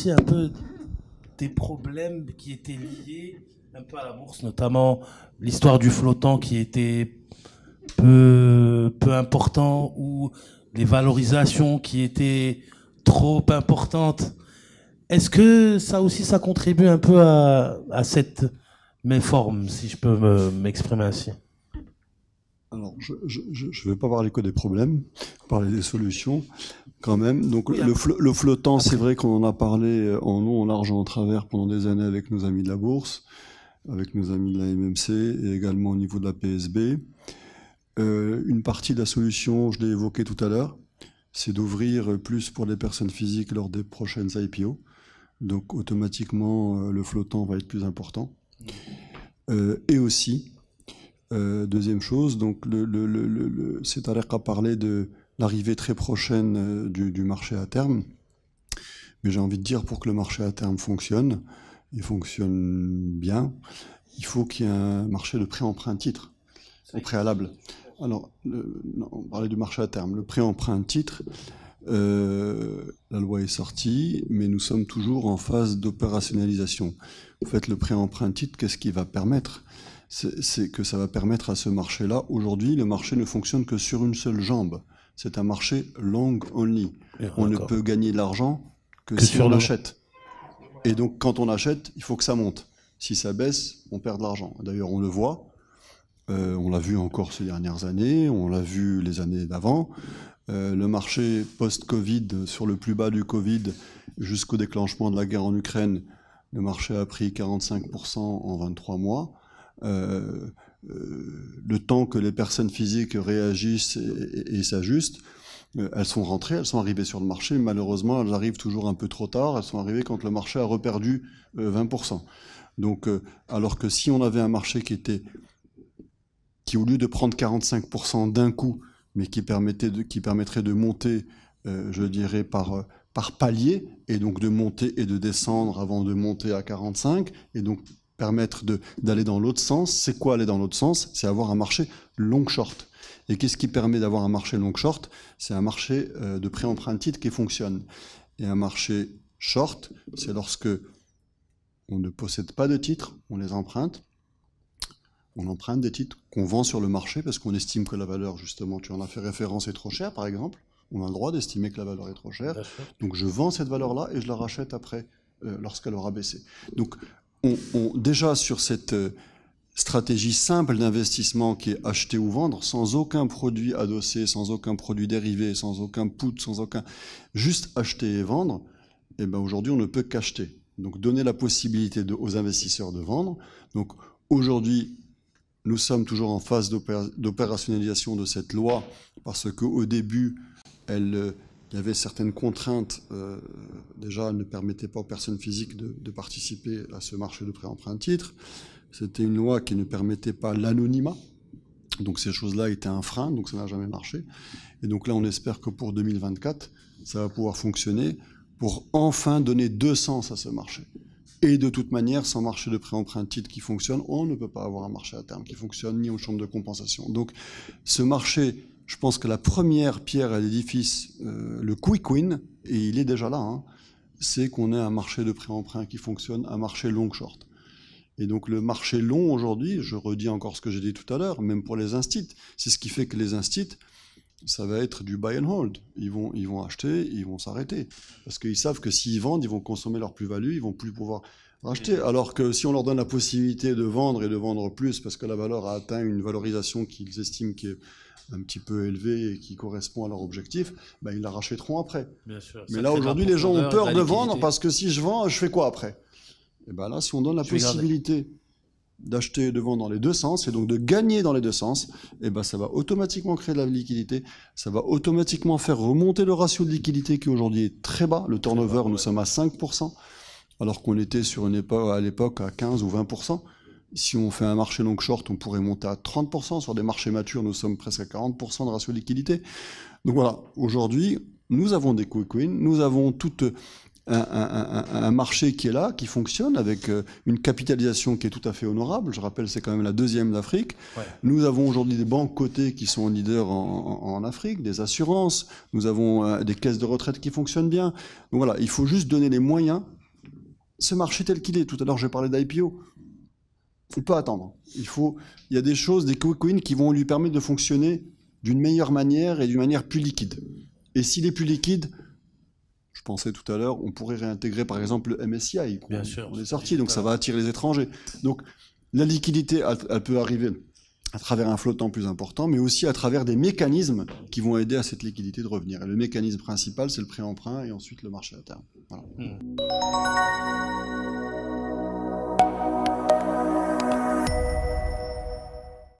aussi un peu des problèmes qui étaient liés un peu à la bourse, notamment l'histoire du flottant qui était peu important, ou les valorisations qui étaient trop importantes. Est-ce que ça aussi, ça contribue un peu à cette méforme, si je peux m'exprimer ainsi? Alors, je ne vais pas parler que des problèmes, parler des solutions quand même. Donc, Oui, le flottant, c'est vrai qu'on en a parlé en long, en large, en travers pendant des années avec nos amis de la bourse, avec nos amis de la MMC et également au niveau de la PSB. Une partie de la solution, je l'ai évoqué tout à l'heure, c'est d'ouvrir plus pour les personnes physiques lors des prochaines IPO. Donc, automatiquement, le flottant va être plus important. Et aussi, deuxième chose, donc c'est Tariq a parlé de l'arrivée très prochaine du marché à terme. Mais j'ai envie de dire, pour que le marché à terme fonctionne, et fonctionne bien, il faut qu'il y ait un marché de pré-emprunt titre au préalable. Alors, on parlait du marché à terme. Le pré-emprunt titre, la loi est sortie, mais nous sommes toujours en phase d'opérationnalisation. En fait, le pré-emprunt titre, qu'est-ce qui va permettre ? C'est que ça va permettre à ce marché-là. Aujourd'hui, le marché ne fonctionne que sur une seule jambe. C'est un marché long only. On ne peut gagner de l'argent que si on achète. Et donc, quand on achète, il faut que ça monte. Si ça baisse, on perd de l'argent. D'ailleurs, on le voit. On l'a vu encore ces dernières années. On l'a vu les années d'avant. Le marché post-Covid, sur le plus bas du Covid, jusqu'au déclenchement de la guerre en Ukraine, le marché a pris 45% en 23 mois. Le temps que les personnes physiques réagissent et s'ajustent, elles sont rentrées, elles sont arrivées sur le marché. Malheureusement, elles arrivent toujours un peu trop tard. Elles sont arrivées quand le marché a reperdu 20%. Donc, alors que si on avait un marché qui au lieu de prendre 45% d'un coup, mais qui permettrait de monter, je dirais, par palier, et donc de monter et de descendre avant de monter à 45, et donc permettre d'aller dans l'autre sens. C'est quoi aller dans l'autre sens? C'est avoir un marché long-short. Et qu'est-ce qui permet d'avoir un marché long-short? C'est un marché de pré-emprunt titre qui fonctionne. Et un marché short, c'est lorsque on ne possède pas de titres, on les emprunte. On emprunte des titres qu'on vend sur le marché parce qu'on estime que la valeur, justement, tu en as fait référence, est trop chère, par exemple. On a le droit d'estimer que la valeur est trop chère. Donc je vends cette valeur-là et je la rachète après, lorsqu'elle aura baissé. Donc déjà sur cette stratégie simple d'investissement qui est acheter ou vendre, sans aucun produit adossé, sans aucun produit dérivé, sans aucun put, sans aucun... Juste acheter et vendre, et ben aujourd'hui on ne peut qu'acheter. Donc donner la possibilité aux investisseurs de vendre. Donc aujourd'hui, nous sommes toujours en phase d'opérationnalisation de cette loi parce qu'au début, il y avait certaines contraintes. Déjà, elle ne permettait pas aux personnes physiques de participer à ce marché de pré-emprunt titre. C'était une loi qui ne permettait pas l'anonymat. Donc ces choses-là étaient un frein, donc ça n'a jamais marché. Et donc là, on espère que pour 2024, ça va pouvoir fonctionner pour enfin donner deux sens à ce marché. Et de toute manière, sans marché de pré-emprunt titre qui fonctionne, on ne peut pas avoir un marché à terme qui fonctionne, ni une chambre de compensation. Donc ce marché, je pense que la première pierre à l'édifice, le quick win, et il est déjà là, hein, c'est qu'on ait un marché de pré-emprunt qui fonctionne, un marché long-short. Et donc le marché long aujourd'hui, je redis encore ce que j'ai dit tout à l'heure, même pour les instits, c'est ce qui fait que les instits, ça va être du buy and hold. Ils vont acheter, ils vont s'arrêter. Parce qu'ils savent que s'ils vendent, ils vont consommer leur plus-value, ils vont plus pouvoir racheter. Alors que si on leur donne la possibilité de vendre et de vendre plus, parce que la valeur a atteint une valorisation qu'ils estiment qui est un petit peu élevée et qui correspond à leur objectif, ben ils la rachèteront après. Bien sûr, mais là, aujourd'hui, les gens ont peur de vendre parce que si je vends, je fais quoi après? Et ben là, si on donne la possibilité d'acheter et de vendre dans les deux sens, et donc de gagner dans les deux sens, et ben ça va automatiquement créer de la liquidité, ça va automatiquement faire remonter le ratio de liquidité qui aujourd'hui est très bas. Le turnover, nous sommes à 5%, alors qu'on était sur à l'époque à 15 ou 20%. Si on fait un marché long short, on pourrait monter à 30%. Sur des marchés matures, nous sommes presque à 40% de ratio de liquidité. Donc voilà, aujourd'hui, nous avons des quick wins, nous avons toute un marché qui est là, qui fonctionne, avec une capitalisation qui est tout à fait honorable. Je rappelle, c'est quand même la deuxième d'Afrique. Ouais. Nous avons aujourd'hui des banques cotées qui sont leaders en Afrique, des assurances. Nous avons des caisses de retraite qui fonctionnent bien. Donc voilà, il faut juste donner les moyens ce marché tel qu'il est, tout à l'heure j'ai parlé d'IPO, on peut attendre. Il y a des choses, des coins qui vont lui permettre de fonctionner d'une meilleure manière et d'une manière plus liquide. Et s'il est plus liquide, je pensais tout à l'heure, on pourrait réintégrer par exemple le MSCI. Bien sûr. On est sorti, donc ça va attirer les étrangers. Donc la liquidité, elle peut arriver à travers un flottant plus important, mais aussi à travers des mécanismes qui vont aider à cette liquidité de revenir. Et le mécanisme principal, c'est le prêt-emprunt et ensuite le marché à terme. Voilà.